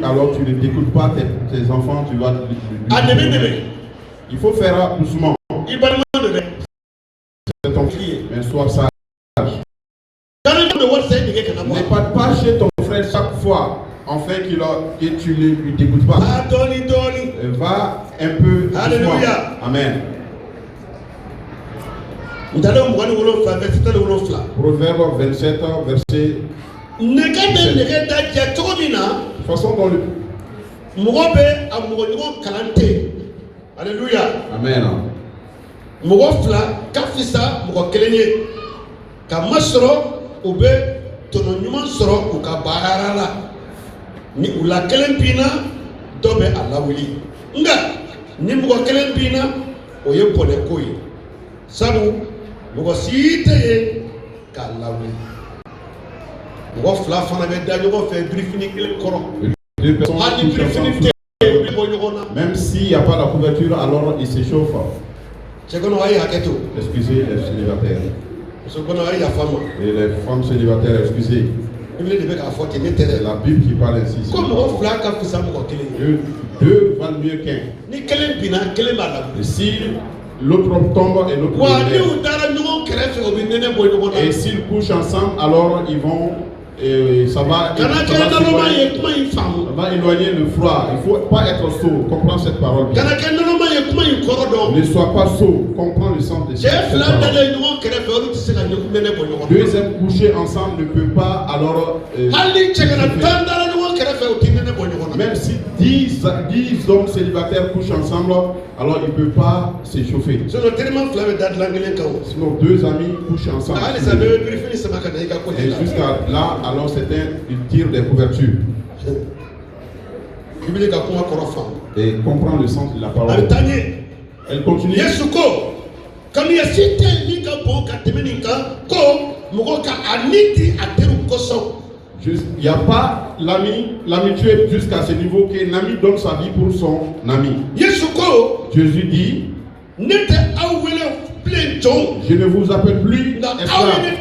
Alors tu ne t'écoutes pas tes enfants, tu vas. Il faut faire doucement. C'est ton fils, mais sois sage. Ne parle pas chez ton frère chaque fois, enfin que tu ne t'écoutes pas. Va un peu doucement. Alléluia. Amen. Proverbe 27, verset. De façon dont le. Alléluia. Amen. Mugofla, kafisa, mugokelenye. Kamasro, ube, tononyuma soro, ukabarala. Ni ula kelempina, dobe alawili. Nga, ni mugokelempina, oye pone koi. Sabu, mugosite ye, kalawili. Mugofla fana be dajogo fe briefing kelen koro. Deux personnes même s'il n'y a pas la couverture, alors il s'échauffe. Excusez les célibataires. Et les femmes célibataires, excusez. C'est la Bible qui parle ainsi. Deux valent mieux qu'un. Et si l'autre tombe et l'autre relève. Et s'ils couchent ensemble, alors ils vont. Et ça va éloigner le froid. Il ne faut pas être sourd. Comprends cette parole. Ne sois pas sourd. Comprends le sens de cette parole. Deux êtres couchés ensemble ne peuvent pas alors. Même si 10 hommes célibataires couchent ensemble, alors ils ne peuvent pas s'échauffer. Sinon, deux amis couchent ensemble. Et jusqu'à là, alors c'est un tir des couvertures. Et comprend le sens de la parole. Elle continue. Il n'y a pas l'amitié jusqu'à ce niveau qu'un ami donne sa vie pour son ami. Jésus dit, je ne vous appelle plus esclaves, mais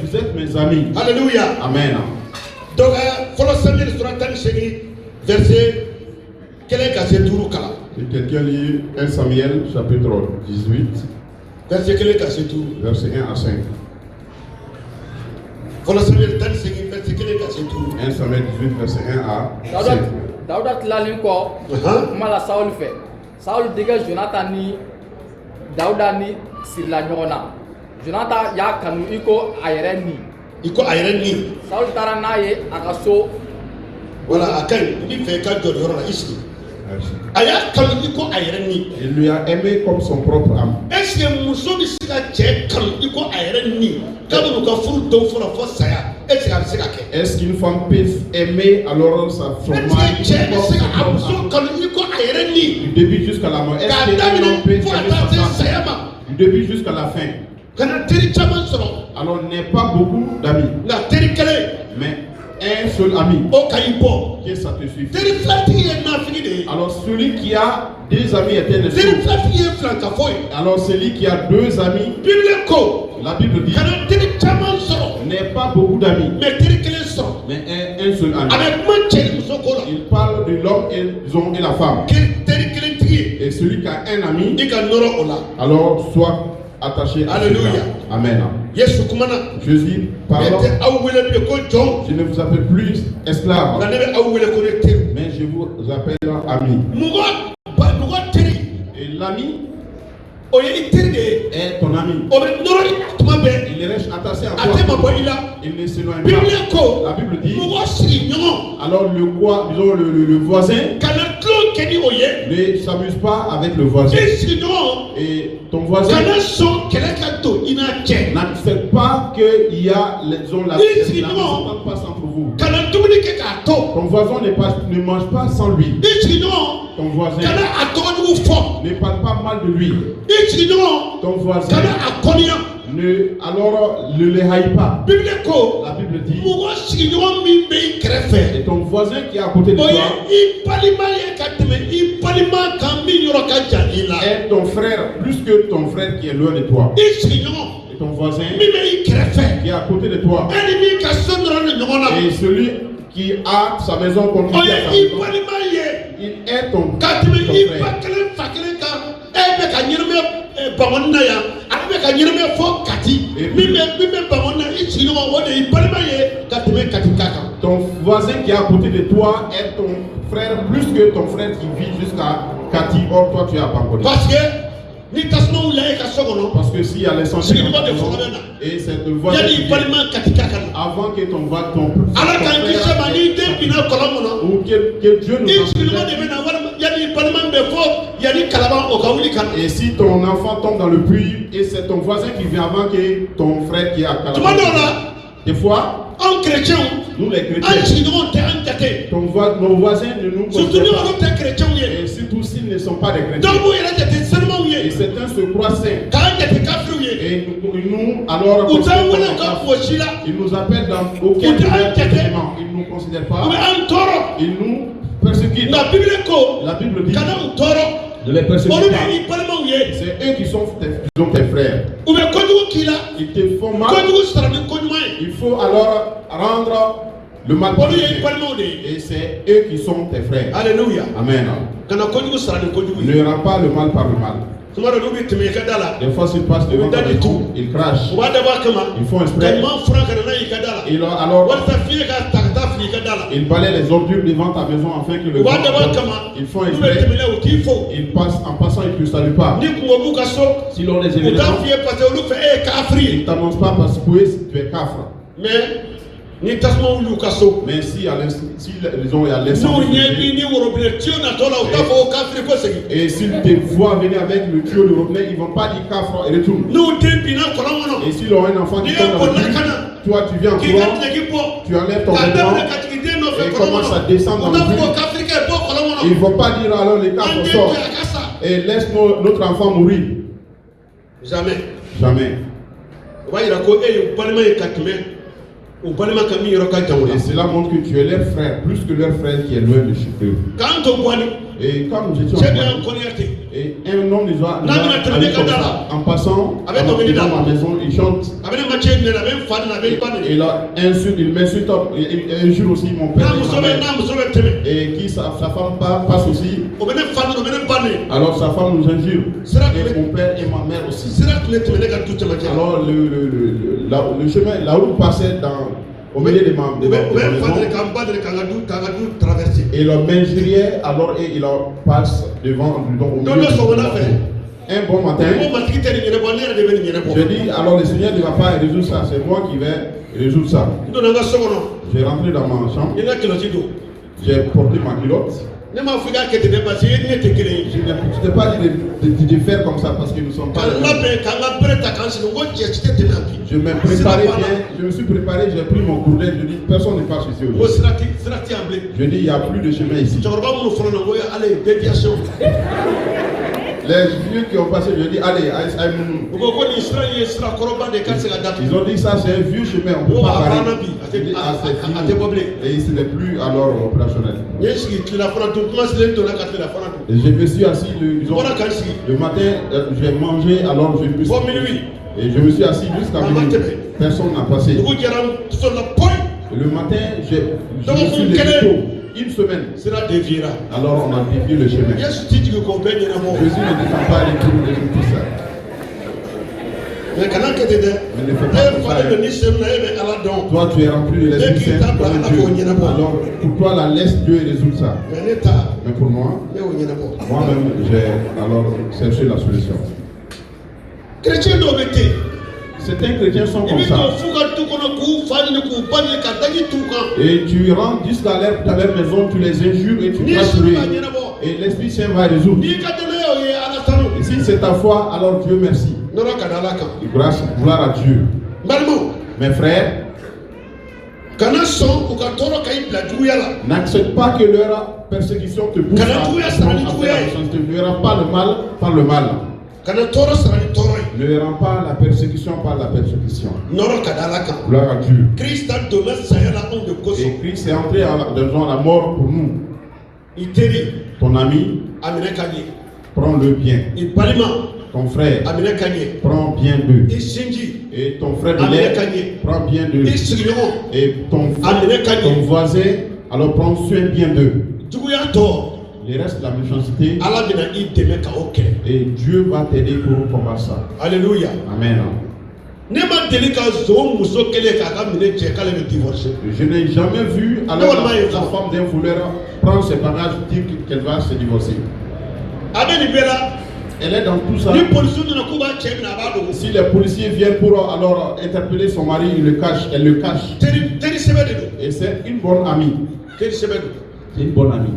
vous êtes mes amis. Alléluia. Amen. Donc, verset quelqu'un lit 1 Samuel chapitre 18, verset 1 à 5. 1 Samuel 18, verset 1 à 5. Dauda tilalen kɔ kuma la Saul fɛ. Saul denkɛ Jonathan ni Dauda ni sirila ɲɔgɔn na. Jonathan y'a kanu i ko a yɛrɛ ni. Saul taara n'a ye a ka so. Voilà, a kaɲi n b'i fɛ i ka jɔ yɔrɔ la i sigi. A y'a kanu i ko a yɛrɛ ni. Il lui a aimé comme son propre âme. Est-ce que muso bɛ se ka cɛ kanu i ko a yɛrɛ ni kabini u ka furu dɔw fɔlɔ fɔ saya est-ce que a bɛ se ka kɛ. Est-ce qu'une femme peut aimer alors son mari? Est-ce que cɛ bɛ se ka a muso kanu i ko a yɛrɛ ni. Du début jusqu'à la mort. Est-ce K'a qu'un homme peut daminɛ fo ka aimer taa sa se femme? saya ma. Du début jusqu'à la fin. Kana teri caman sɔrɔ. Alors n'est pas beaucoup d'amis, Nka teri kelen mais un seul ami. o ka i bɔ. Que ça te suffit. Teri filatigi ye nafigi de ye. Alors celui qui a deux amis est un Teri esprit. filatigi ye filankafo ye. Alors celui qui a deux amis, Bible ko la Bible dit, kana teri caman sɔrɔ n'est pas beaucoup d'amis, mais teri kelen sɔrɔ. mais un seul ami. A bɛ kuma cɛ ni muso ko la. Il parle de l'homme et la femme. Teri kelen tigi ye. Et celui qui a un ami, I ka nɔrɔ o la. alors soit attaché à Alléluia. celui-là. Amen. Yesu kumana. Jésus Ne parle, tɛ aw wele bilen ko jɔn. je ne vous appelle plus esclaves, Nka ne bɛ aw wele ko ne teri. mais je vous appelle amis. Mɔgɔ teri Et l'ami o ye i teri de ye. est ton ami. O bɛ nɔrɔ tuma bɛɛ. Il reste attaché à A tɛ toi. mabɔ i la. Il ne s'éloigne Bible pas. ko La Bible dit, mɔgɔ sigi ɲɔgɔn alors le voisin kana tulon kɛ ni o ye. ne s'amuse pas avec le voisin. I sigi ɲɔgɔn Et ton voisin kana sɔn kɛlɛ ka don i n'a cɛ. n'accepte pas qu'il y a la Ici, non. ne passe entre vous. Kana dumuni kɛ k'a to. Ton voisin ne mange pas sans lui. I sigi ɲɔgɔn Ton voisin kana a tɔgɔjugu fɔ. ne parle pas mal de lui. I sigi ɲɔgɔn Ton voisin kana a kɔniya. ne le haït pas. Bible ko La Bible dit, mɔgɔ sigi ɲɔgɔn min bɛ i kɛrɛfɛ. et ton voisin qui est à côté de O toi ye i balima ye ka tɛmɛ i balima kan min yɔrɔ ka jan i la. est ton frère plus que ton frère qui est loin de toi. I sigi ɲɔgɔn Et ton voisin min bɛ i kɛrɛfɛ. qui est à côté de toi E ni min ka so dɔrɔn ni ɲɔgɔn na. et celui qui a sa maison conduite à sa maison. Il est ton frère. Ton voisin qui est à côté de toi est ton frère plus que ton frère qui vit jusqu'à Kati. Or toi tu es à Bangkok. Parce que s'il y a l'essentiel et cette voisin avant que ton frère ou que Dieu nous et si ton enfant tombe dans le puits et c'est ton voisin qui vient avant que ton frère qui est à Calaban. Des fois, nous les chrétiens, nos voisins ne nous considèrent pas. Et surtout s'ils ne sont pas des chrétiens. Et certains se croient saints. Et nous alors, ils nous appellent dans aucun événement. Ils ne nous considèrent pas. Ils nous persécutent. La Bible dit de les persécuter. C'est eux qui sont tes frères. Ils te font mal. Il faut alors rendre le mal pour eux. Et c'est eux qui sont tes frères. Alléluia. Amen. Ne rends pas le mal par le mal. Des fois, s'ils passent devant ta maison, ils crachent. Ils font exprès. Alors, ils balayent les ordures devant ta maison afin que le vent. Ils font exprès. Ils passent, en passant, ils ne te saluent pas. Si l'on les événements, ils ne t'annoncent pas parce que tu es cafre. Mais si ils ont à l'essence et s'ils te voient venir avec le tuyau de robinet, ils ne vont pas dire cafre et retourne. Et s'ils ont un enfant qui tombe dans le puits, toi tu viens en courant, tu enlèves ton vêtement et commence à descendre dans le puits. Ils ne vont pas dire alors les cafres sortent et laisse notre enfant mourir. Jamais. Et cela montre que tu es leur frère, plus que leur frère qui est loin de chez eux. Et quand nous étions et un homme nous a allé comme ça, en passant devant ma maison, il chante. Et là, il m'insulte, il injure aussi mon père et ma mère. Et qui sa femme passe aussi. Alors sa femme nous injure. Et mon père et ma mère aussi. Alors le chemin, la route passait au milieu de ma maison. Et le m'injuriait alors et il en passe devant au milieu de ma maison. Un bon matin, je dis alors le Seigneur ne va pas résoudre ça, c'est moi qui vais résoudre ça. J'ai rentré dans ma chambre, j'ai porté ma culotte. Je ne t'ai pas dit de faire comme ça parce que nous sommes pas. Je me suis préparé, j'ai pris mon courlet, je dis personne ne passe ici aujourd'hui. Je dis il n'y a plus de chemin ici. Les vieux qui ont passé, je dis allez, ils ont dit ça c'est un vieux chemin, on ne peut pas parler. Et ce n'est plus alors opérationnel. Et je me suis assis le matin, j'ai mangé, alors je me suis et je me suis assis jusqu'à minuit. Personne n'a passé. Le matin, je me suis levé tôt. Une semaine. Alors on a dévié le chemin. Jésus ne descend pas aller tout ça. Mais ne fais pas ça. Toi tu es rempli de l'Esprit Saint par Dieu. Alors pour toi la laisse Dieu résoudre ça. Mais pour moi-même j'ai alors cherché la solution. Certains chrétiens sont comme ça. Et tu rentres jusqu'à leur maison, tu les injures et tu vas tuer. Et l'Esprit Saint va résoudre. Et si c'est ta foi, alors Dieu merci. Gloire à Dieu. Mes frères, n'accepte pas que leur persécution te pousse à ne verras pas le mal par le mal. Ne rends pas la persécution par la persécution. Gloire à Dieu. Et Christ est entré dans la mort pour nous. Ton ami, prends-le bien. Ton frère, prends bien d'eux. Et ton frère de lait, prends bien d'eux. Et ton voisin, alors prends soin bien d'eux. Les restes de la méchanceté, et Dieu va t'aider pour combattre ça. Alléluia. Amen. Je n'ai jamais vu alors la femme d'un voleur prendre ses bagages et dire qu'elle va se divorcer. Elle est dans tout ça. Si les policiers viennent pour alors interpeller son mari, elle le cache. Et c'est une bonne amie. C'est une bonne amie.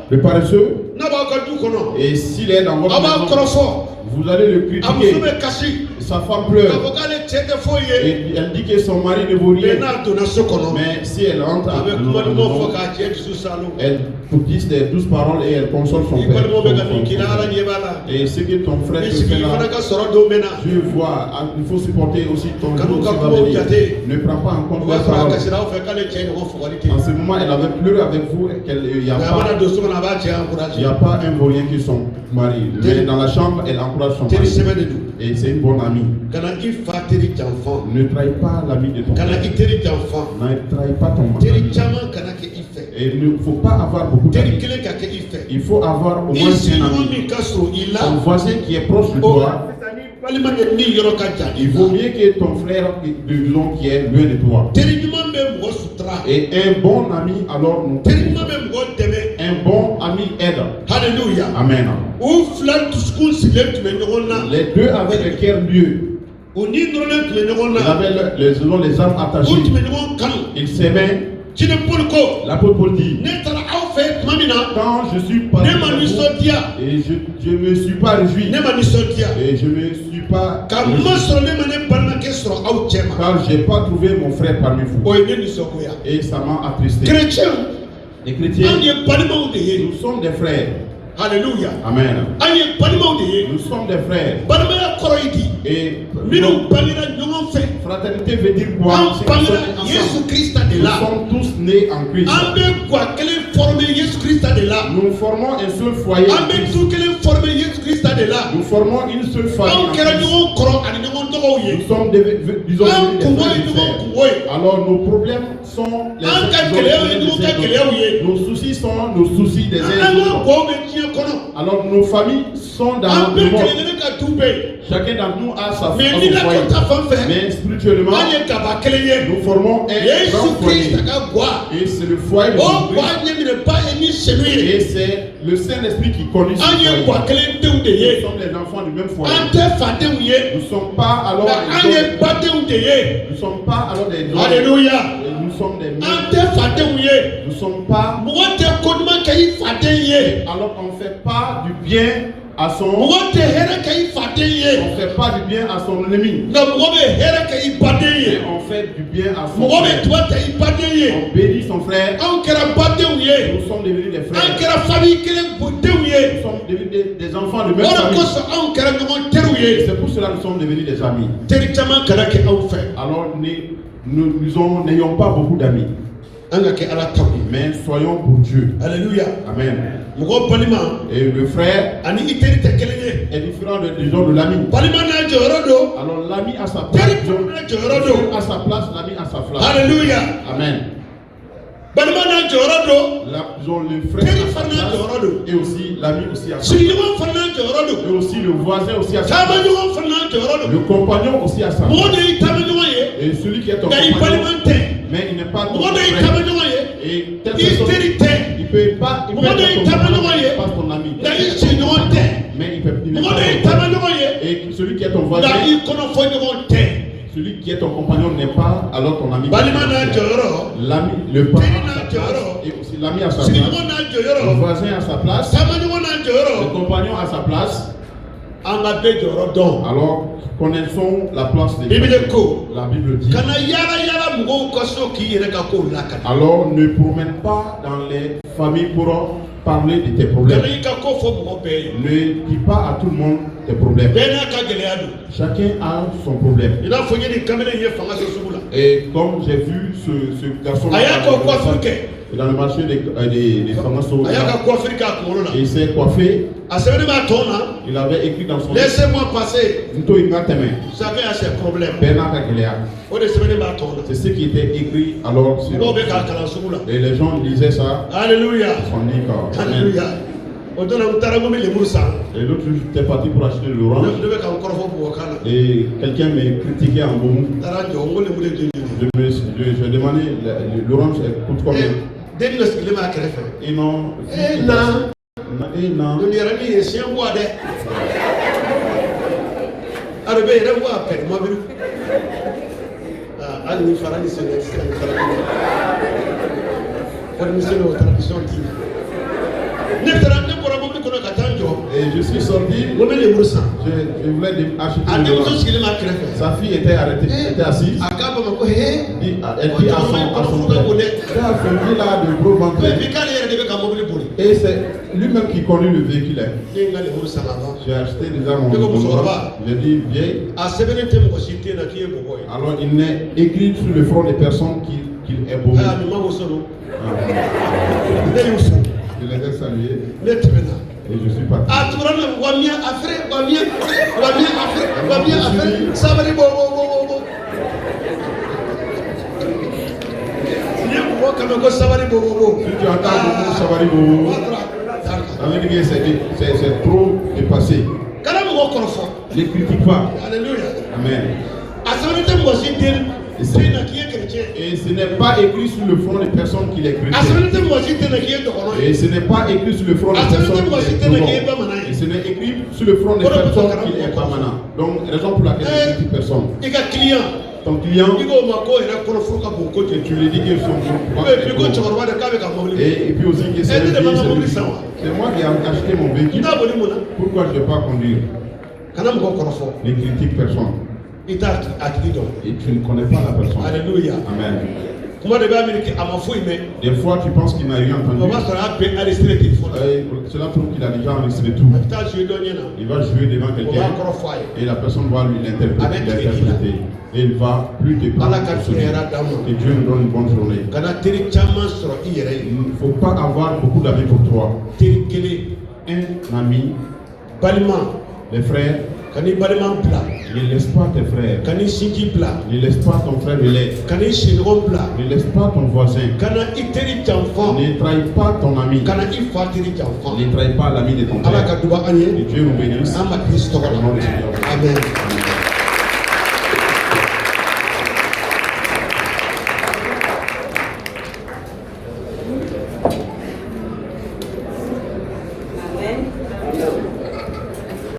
Le paresseux, et s'il est dans votre maison, vous allez le critiquer. Sa femme pleure. Et elle dit que son mari ne vaut rien. Mais si elle entre à la maison, elle dit des douces paroles et elle console son père. Et ce que ton frère te fait là, Dieu voit. Il faut supporter aussi ton jour qui va venir. Ne prends pas en compte la parole. En ce moment, elle avait pleuré avec vous. Il n'y a pas un vaurien qui est son mari. Mais dans la chambre, elle encourage son mari. Et c'est une bonne amie. Ne trahis pas l'ami de ton mari. Ne trahis pas ton mari. Et il ne faut pas avoir beaucoup d'amis. Il faut avoir au moins un ami. Ton voisin qui est proche de toi. Il vaut mieux que ton frère, disons, qui est loin de toi. Et un bon ami, alors nous. Un bon ami aide. Alléluia. Amen. Les deux avaient le cœur lieu. Ils avaient les âmes attachées. Ils s'aimaient. L'apôtre Paul dit, quand je suis passé et je ne me suis pas réjoui, et je ne me suis pas car j'ai pas trouvé mon frère parmi vous, et ça m'a attristé. Les chrétiens, nous sommes des frères. Alléluia. Amen. Nous sommes des frères. Et fraternité veut dire quoi? Nous sommes tous nés en Christ. Nous formons un seul foyer. Nous formons une seule famille. Nous sommes des frères. Alors nos problèmes sont nos soucis sont nos soucis des uns. Alors nos familles sont dans le monde. Chacun d'entre nous a sa foyer. Mais spirituellement, nous formons un grand foyer. Et c'est le foyer de Jésus-Christ. Et c'est le Saint-Esprit qui conduit ce foyer. Nous sommes les enfants du même foyer. Nous ne sommes pas alors des hommes. Alléluia. Nous sommes des mères. Nous ne sommes pas. Alors on ne fait pas du bien à son. On ne fait pas du bien à son ennemi. Mais on fait du bien à son frère. On bénit son frère. Nous sommes devenus des frères. Nous sommes devenus des enfants de même famille. C'est pour cela que nous sommes devenus des amis. Alors nous n'ayons pas beaucoup d'amis. Mais soyons pour Dieu. Alléluia. Amen. Et le frère est différent de l'ami. Alors l'ami a sa place, Dieu a sa place, l'ami a sa place. Alléluia. Amen. Le frère a sa place, et aussi l'ami aussi a sa place. Et aussi le voisin aussi a sa place. Le compagnon aussi a sa place. Et celui qui est ton compagnon, mais il n'est pas ton frère. Et telle personne, il ne peut pas être ton compagnon, pas ton ami. Mais il peut pas. Et celui qui est ton voisin, celui qui est ton compagnon n'est pas alors ton ami. L'ami, le parent a sa place, et aussi l'ami a sa place. Le voisin a sa place. Le compagnon a sa place. Alors, connaissons la place des femmes. La Bible dit. Alors, ne promène pas dans les familles pour parler de tes problèmes. Ne dis pas à tout le monde tes problèmes. Chacun a son problème. Et comme j'ai vu ce garçon, Dans le marché des formations, il s'est coiffé. Il avait écrit dans son Laissez-moi passer. livre. Chacun a ses problèmes. C'est ce qui était écrit alors sur. Et les gens lisaient ça. Alléluia. Alléluia. Et l'autre jour, j'étais parti pour acheter l'orange. Et quelqu'un m'a critiqué en bon. Je demandé l'orange coûte combien? Et non. Et je suis sorti. Je voulais acheter. Sa fille était arrêtée, était assise. Elle dit à son père, il a de gros ventre. Et c'est lui-même qui conduit le véhicule. J'ai acheté déjà mon véhicule. J'ai dit, viens. Alors il n'est écrit sur le front des personnes qu'il est beau. Je les ai salués. Et je suis parti. Si tu entends beaucoup Sabari Bobo, ça veut dire que c'est trop dépassé. Ne critique pas. Alléluia. Amen. Et ce n'est pas écrit sur le front des personnes qu'il est chrétien. Et ce n'est pas écrit sur le front des personnes qu'il est non. Et ce n'est écrit sur le front des personnes qu'il est permanent. Donc, raison pour laquelle il critique personne. Ton client, et tu lui dis qu'ils sont et puis aussi que c'est moi qui ai acheté mon véhicule. Pourquoi je ne vais pas conduire? Ne critique personne. Et tu ne connais pas la personne. Alléluia. Amen. Des fois, tu penses qu'il n'a rien entendu. Cela prouve qu'il a déjà enregistré tout. Il va jouer devant quelqu'un et la personne va lui l'interpréter. Et il va plus te parler. Que Dieu nous donne une bonne journée. Il ne faut pas avoir beaucoup d'amis pour toi. Un ami, les frères, ne laisse pas tes frères. Ne laisse pas ton frère de l'aide. Ne laisse pas ton voisin. Ne trahis pas ton ami. Ne trahis pas l'ami de ton frère. Que Dieu nous bénisse. Amen.